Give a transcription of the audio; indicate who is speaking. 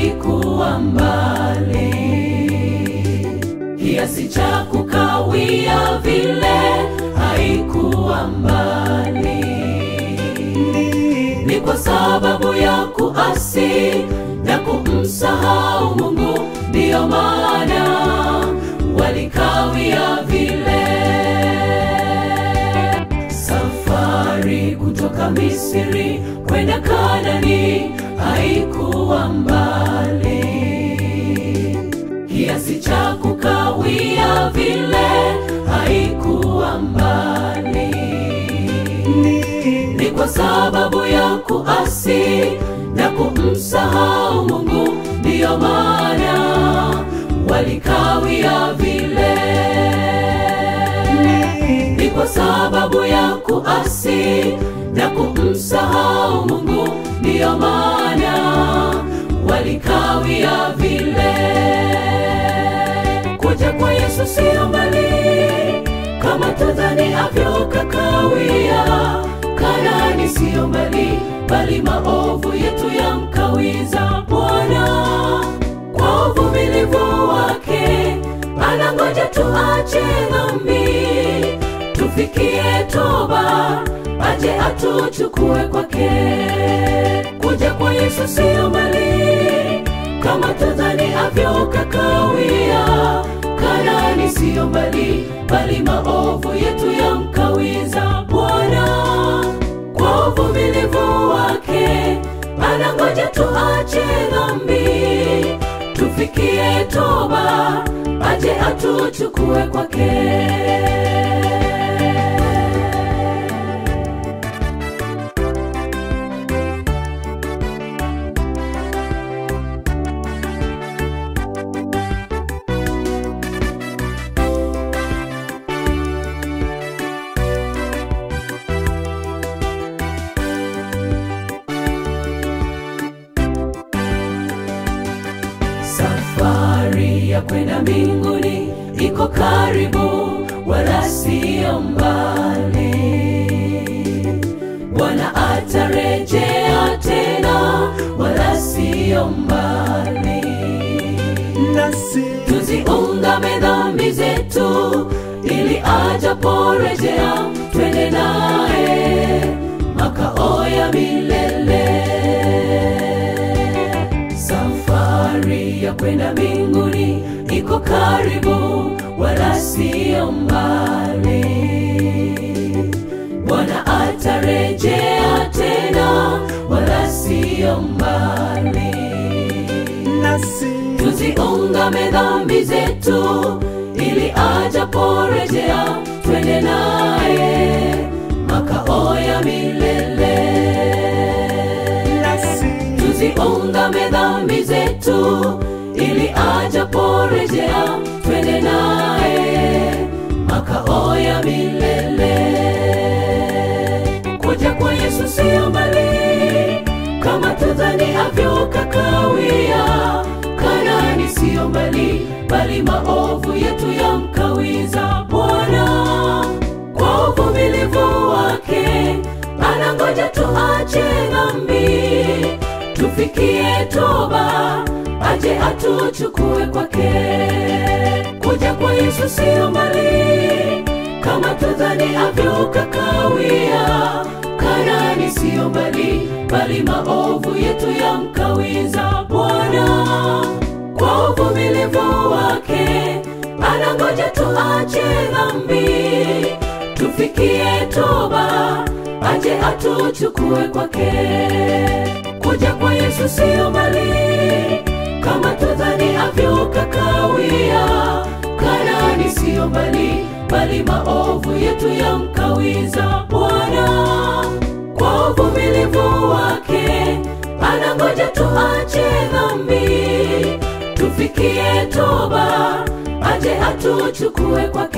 Speaker 1: haikuwa mbali, kiasi cha kukawia vile haikuwa mbali. Ni kwa sababu ya kuasi na kumsahau Mungu, ndiyo maana walikawia vile. Safari kutoka Misri kwenda Kanaani haikuwa mbali, kiasi cha kukawia vile haikuwa mbali. Ni kwa sababu ya kuasi na kumsahau Mungu, ndiyo maana walikawia vile. Ni kwa sababu ya kuasi na kumsahau Mungu, ndiyo maana walikawia vile. Kuja kwa Yesu sio mbali, kama tudhani avyo kakawia. Kanaani sio mbali, bali maovu yetu yamkawiza Bwana. Kwa uvumilivu wake anangoja tuache dhambi, tufikie toba, aje atuchukue kwake. Kuja kwa Yesu sio mbali, kama tudhani avyo kakawia. Kanaani sio mbali, bali maovu yetu yamkawiza Bwana. Kwa uvumilivu wake anangoja tuache dhambi, tufikie toba, aje atuchukue kwake. Safari ya kwenda mbinguni iko karibu, wala sio mbali. Bwana atarejea tena, wala sio mbali.
Speaker 2: Nasi
Speaker 1: tuziungame dhambi zetu, ili ajaporejea twende naye makao ya milele. Safari ya kwenda mbinguni iko karibu, wala sio mbali. Bwana atarejea tena, wala sio mbali.
Speaker 2: nasi
Speaker 1: tuziungame dhambi zetu, ili ajaporejea twende naye makao ya milele.
Speaker 2: nasi
Speaker 1: Tuziungame dhambi zetu, ili ajaporejea twende naye makao ya milele. Kuja kwa Yesu sio mbali, kama tudhani avyo kakawia. Kanaani sio mbali, bali maovu yetu yamkawiza Bwana. Kwa uvumilivu wake anangoja tuache dhambi, tufikie toba, aje atuchukue kwake. Kuja kwa Yesu sio mbali, kama tudhani avyo kakawia. Kanaani sio mbali, bali maovu yetu yamkawiza Bwana. Kwa uvumilivu wake anangoja tuache dhambi, tufikie toba, aje atuchukue kwake. Kuja kwa Yesu sio mbali, kama tudhani avyo kakawia. Kanaani sio mbali, bali maovu yetu yamkawiza Bwana. Kwa uvumilivu wake anangoja tuache dhambi, tufikie toba, aje atuchukue kwake.